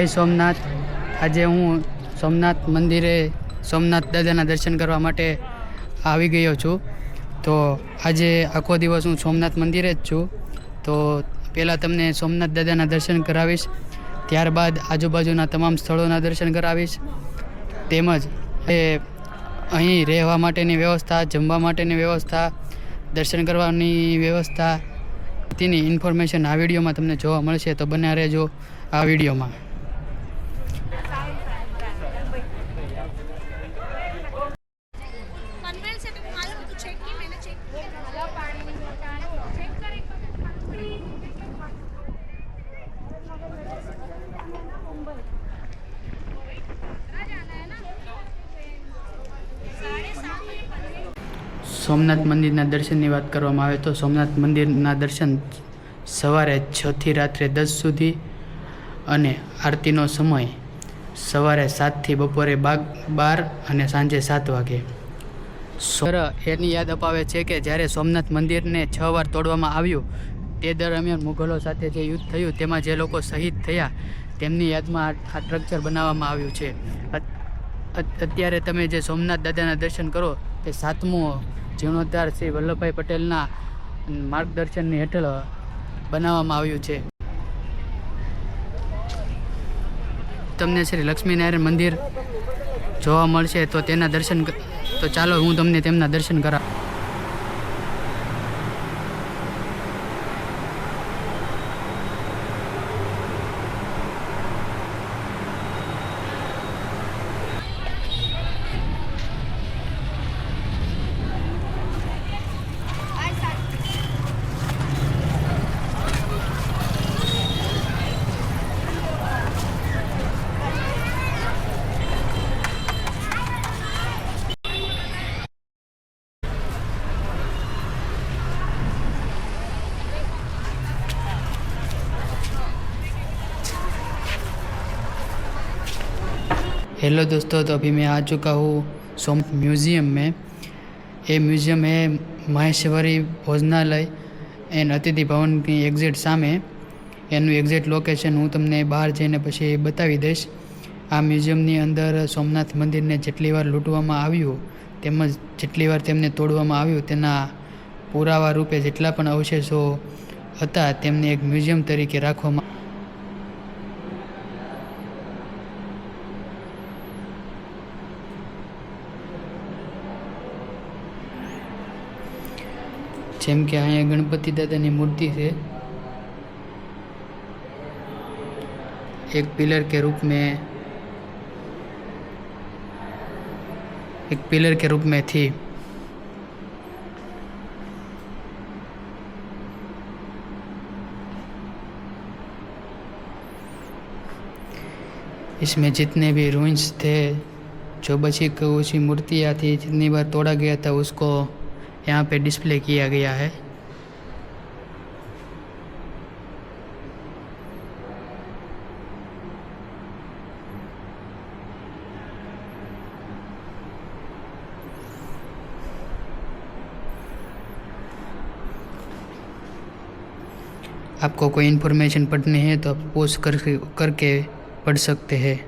જય સોમનાથ। આજે હું સોમનાથ મંદિરે સોમનાથ દાદાના દર્શન કરવા માટે આવી ગયો છું। તો આજે આખો દિવસ હું સોમનાથ મંદિરે જ છું। તો પહેલાં તમને સોમનાથ દાદાના દર્શન કરાવીશ, ત્યારબાદ આજુબાજુના તમામ સ્થળોના દર્શન કરાવીશ, તેમજ અહીં રહેવા માટેની વ્યવસ્થા, જમવા માટેની વ્યવસ્થા, દર્શન કરવાની વ્યવસ્થા તેની ઇન્ફોર્મેશન આ વિડીયોમાં તમને જોવા મળશે। તો બન્યા રહેજો આ વિડીયોમાં। સોમનાથ મંદિરના દર્શનની વાત કરવામાં આવે તો સોમનાથ મંદિરના દર્શન સવારે 6 થી રાત્રે 10 સુધી અને આરતીનો સમય સવારે 7 થી બપોરે 12 અને સાંજે 7 વાગે। એની યાદ અપાવે છે કે જ્યારે સોમનાથ મંદિરને 6 વાર તોડવામાં આવ્યું તે દરમિયાન મુઘલો સાથે જે યુદ્ધ થયું તેમાં જે લોકો શહીદ થયા તેમની યાદમાં આ સ્ટ્રક્ચર બનાવવામાં આવ્યું છે। અત્યારે તમે જે સોમનાથ દાદાના દર્શન કરો તે 7મું જીર્ણોદ્ધાર શ્રી વલ્લભભાઈ પટેલના માર્ગદર્શનની હેઠળ બનાવવામાં આવ્યું છે। તમને શ્રી લક્ષ્મીનારાયણ મંદિર જોવા મળશે તો તેના દર્શન, તો ચાલો હું તમને તેમના દર્શન કરાવું। हेलो दोस्तों, तो अभी मैं आ चुका हूँ सोमनाथ म्यूज़ियम में। ये म्यूज़ियम है माहेश्वरी भोजनालय एंड अतिथि भवन की एग्जिट सामे। एनु एग्जिट लोकेशन हूँ तमने बहार जईने पछी बतावी दईश। आ म्यूज़ियमनी अंदर सोमनाथ मंदिर ने जेटली वार लूंटवामां आव्युं तेमज जेटली वार तेमने तोड़वामां आव्युं तेना पुरावा रूपे जेटला पण अवशेषो हता तेमने एक म्यूज़ियम तरीके राखवामां। जेम के अहीं गणपति दादानी मूर्ति है, एक पिलर के रूप में थी। इसमें जितने भी रूइंस थे, जो बची कुछ मूर्तियाँ थी, जितनी बार तोड़ा गया था उसको यहाँ पे डिस्प्ले किया गया है। आपको कोई इन्फॉर्मेशन पढ़नी है तो आप पॉज करके पढ़ सकते हैं।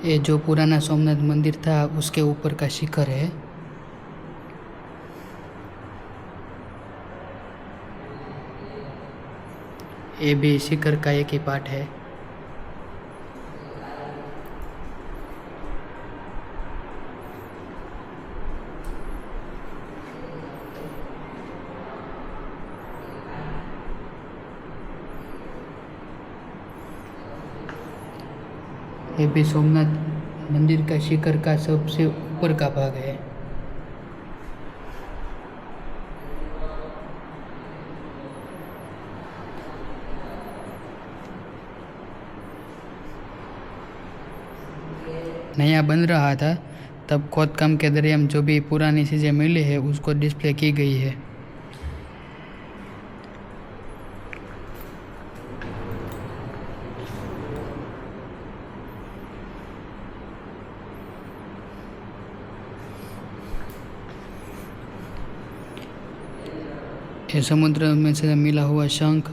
ये जो पुराना सोमनाथ मंदिर था उसके ऊपर का शिखर है। ये भी शिखर का एक ही पार्ट है। ये भी सोमनाथ मंदिर का शिखर का सबसे ऊपर का भाग है। नया बन रहा था तब खोदकाम के दौरान जो भी पुरानी चीज़ें मिली है उसको डिस्प्ले की गई है। ये समुद्र में से मिला हुआ शंख,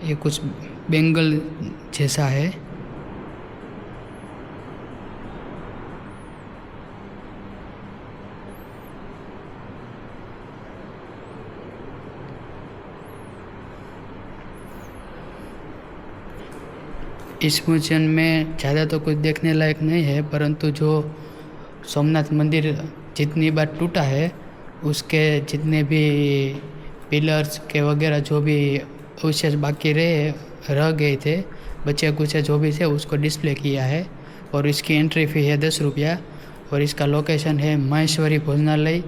ये कुछ बेंगल जैसा है। इस म्यूजियम में ज़्यादा तो कुछ देखने लायक नहीं है, परंतु जो सोमनाथ मंदिर जितनी बार टूटा है उसके जितने भी पिलर्स के वगैरह जो भी अवशेष बाकी रह गए थे, बचे कुछ जो भी थे उसको डिस्प्ले किया है। और इसकी एंट्री फ़ी है 10 रुपया और इसका लोकेशन है महेश्वरी भोजनालय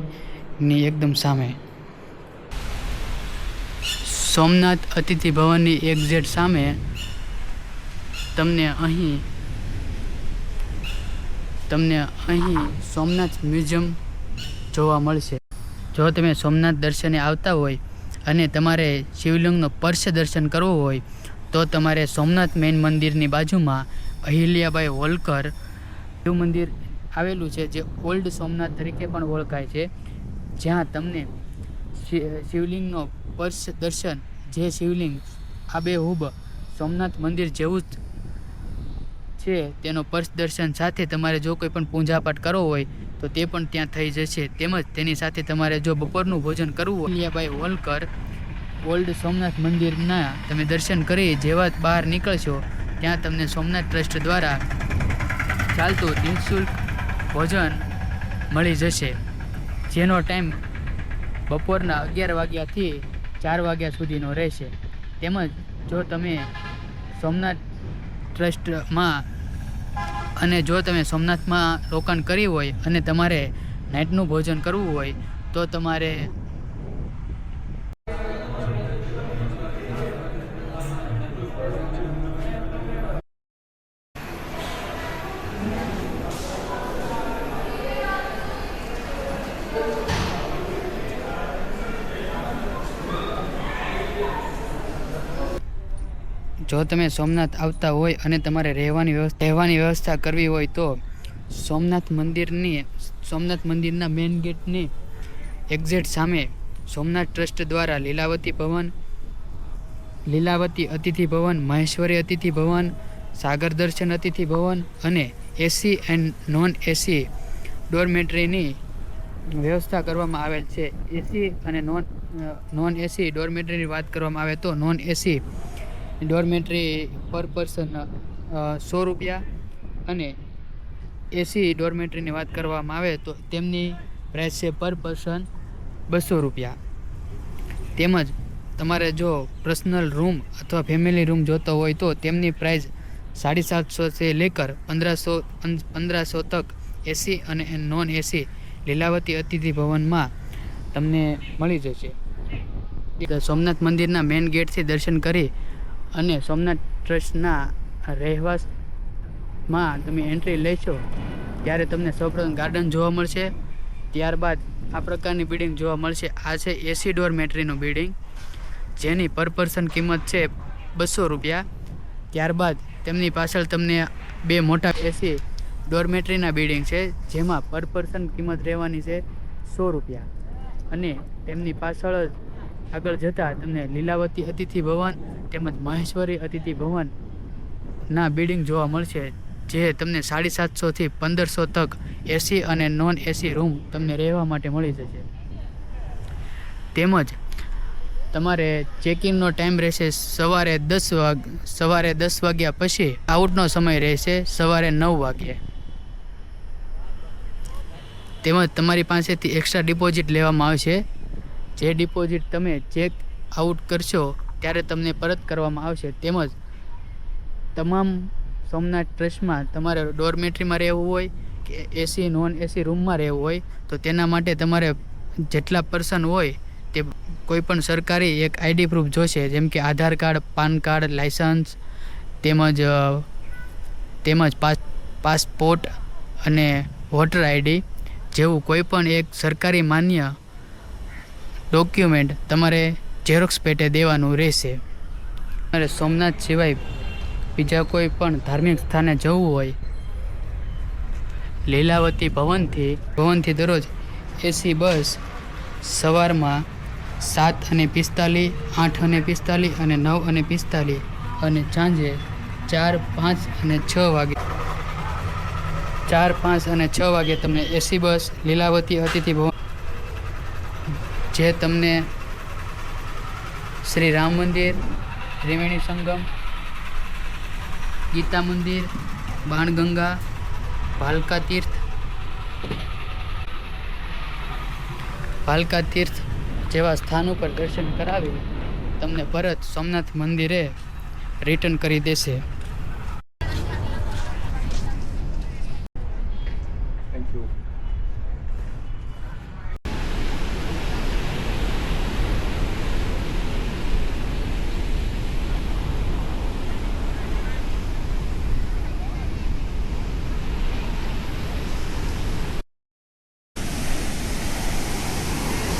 ની એકદમ સામે। સોમનાથ અતિથિ ભવનની એક્ઝેક્ટ સામે તમને અહીં સોમનાથ મ્યુઝિયમ જોવા મળશે। જો તમે સોમનાથ દર્શને આવતા હોય અને તમારે શિવલિંગનો સ્પર્શ દર્શન કરવું હોય તો તમારે સોમનાથ મેઇન મંદિરની બાજુમાં અહિલ્યાબાઈ હોલકર શિવ મંદિર આવેલું છે, જે ઓલ્ડ સોમનાથ તરીકે પણ ઓળખાય છે, જ્યાં તમને શિવલિંગનો સ્પર્શ દર્શન, જે શિવલિંગ આબેહૂબ સોમનાથ મંદિર જેવું જ છે તેનો સ્પર્શ દર્શન સાથે તમારે જો કોઈ પણ પૂજાપાઠ કરવો હોય તો તે પણ ત્યાં થઈ જશે। તેમજ તેની સાથે તમારે જો બપોરનું ભોજન કરવું હોય અહિલ્યાબાઈ હોલકર ઓલ્ડ સોમનાથ મંદિરના તમે દર્શન કરી જેવા બહાર નીકળશો ત્યાં તમને સોમનાથ ટ્રસ્ટ દ્વારા ચાલતું નિઃશુલ્ક ભોજન મળી જશે, જેનો ટાઈમ બપોરના 11 વાગ્યાથી 4 વાગ્યા સુધીનો રહેશે। તેમજ જો તમે સોમનાથ ટ્રસ્ટમાં અને જો તમે સોમનાથમાં રોકાણ કર્યું હોય અને તમારે નાઇટનું ભોજન કરવું હોય તો તમારે જો તમે સોમનાથ આવતા હોય અને તમારે રહેવાની વ્યવસ્થા કરવી હોય તો સોમનાથ મંદિરના મેઇન ગેટની એક્ઝેક્ટ સામે સોમનાથ ટ્રસ્ટ દ્વારા લીલાવતી અતિથિ ભવન, મહેશ્વરી અતિથિ ભવન, સાગર દર્શન અતિથિ ભવન અને એસી એન્ડ નોન એસી ડોરમેટરીની વ્યવસ્થા કરવામાં આવેલ છે। એસી અને નોન એસી ડોરમેટરીની વાત કરવામાં આવે તો નોન એસી ડોરમેટરી પર પર્સન 100 રૂપિયા અને એસી ડોરમેટરીની વાત કરવામાં આવે તો તેમની પ્રાઇસ છે પર પર્સન 200 રૂપિયા। તેમજ તમારે જો પર્સનલ રૂમ અથવા ફેમિલી રૂમ જોતો હોય તો તેમની પ્રાઇસ 750 से लेकर 1500 तक એસી અને નોન એસી લીલાવતી અતિથિ ભવનમાં તમને મળી જશે। સોમનાથ મંદિરના મેઇન ગેટથી દર્શન કરી અને સોમનાથ ટ્રસ્ટના રહેવાસમાં તમે એન્ટ્રી લેશો ત્યારે તમને સૌપ્રથમ ગાર્ડન જોવા મળશે, ત્યારબાદ આ પ્રકારની બિલ્ડિંગ જોવા મળશે। આ છે એસી ડોરમેટરીનું બિલ્ડિંગ, જેની પર પર્સન કિંમત છે 200 રૂપિયા। ત્યારબાદ તેમની પાછળ તમને 2 મોટા એસી ડોરમેટરીના બિલ્ડિંગ છે, જેમાં પર પર્સન કિંમત રહેવાની છે 100 રૂપિયા અને તેમની પાછળ જ આગળ જતાં તમને લીલાવતી અતિથિ ભવન તેમજ મહેશ્વરી અતિથિ ભવનના બિલ્ડિંગ જોવા મળશે, જે તમને 750 થી 1500 તક એસી અને નોન એસી રૂમ તમને રહેવા માટે મળી જશે। તેમજ તમારે ચેકિંગનો ટાઈમ રહેશે સવારે 10 વાગ્યા પછી. આઉટનો સમય રહેશે સવારે 9 વાગ્યે. તેમજ તમારી પાસેથી એક્સ્ટ્રા ડિપોઝિટ લેવામાં આવશે. જે ડિપોઝિટ તમે ચેક આઉટ કરશો ત્યારે તમને પરત કરવામાં આવશે. તેમજ તમામ સોમનાથ ટ્રસ્ટમાં તમારે ડોરમેટરીમાં રહેવું હોય કે એસી નોન એસી રૂમમાં રહેવું હોય તો તેના માટે તમારે જેટલા પર્સન હોય તે કોઈ પણ સરકારી એક આઈડી પ્રૂફ જોશે, જેમ કે આધાર કાર્ડ, પાન કાર્ડ, લાઇસન્સ તેમજ પાસપોર્ટ અને વોટર આઈડી જેવું કોઈ પણ એક સરકારી માન્ય ડોક્યુમેન્ટ તમારે ઝેરોક્સ પેટે દેવાનું રહેશે. તમારે સોમનાથ સિવાય બીજા કોઈ પણ ધાર્મિક સ્થાને જવું હોય, લીલાવતી ભવનથી દરરોજ એસી બસ સવારમાં 7:45, 8:45 અને 9:45 અને સાંજે 4, 5 અને 6 વાગે 4, 5 અને 6 વાગે તમને એસી બસ લીલાવતી અતિથિ ભવન જે તમને શ્રી રામ મંદિર, ત્રિવેણી સંગમ, ગીતા મંદિર, બાણગંગા, ભાલકા તીર્થ જેવા સ્થાન ઉપર દર્શન કરાવી તમને પરત સોમનાથ મંદિરે રિટર્ન કરી દેશે. Thank you.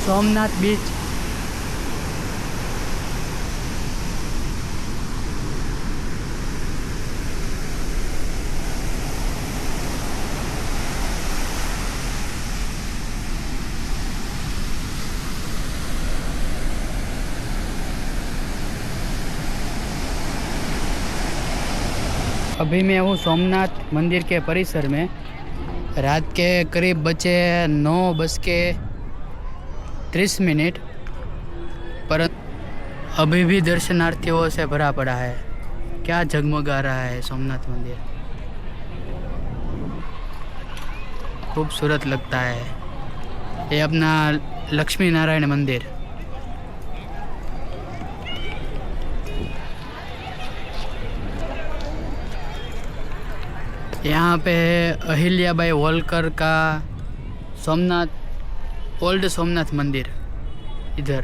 સોમનાથ બીચ अभी मैं हूँ सोमनाथ मंदिर के परिसर में. रात के करीब बचे 9:30 पर अभी भी दर्शनार्थियों से भरा पड़ा है. क्या जगमगा रहा है सोमनाथ मंदिर, खूबसूरत लगता है. ये अपना लक्ष्मी नारायण मंदिर. यहाँ पे अहिल्याबाई होलकर का ओल्ड सोमनाथ मंदिर इधर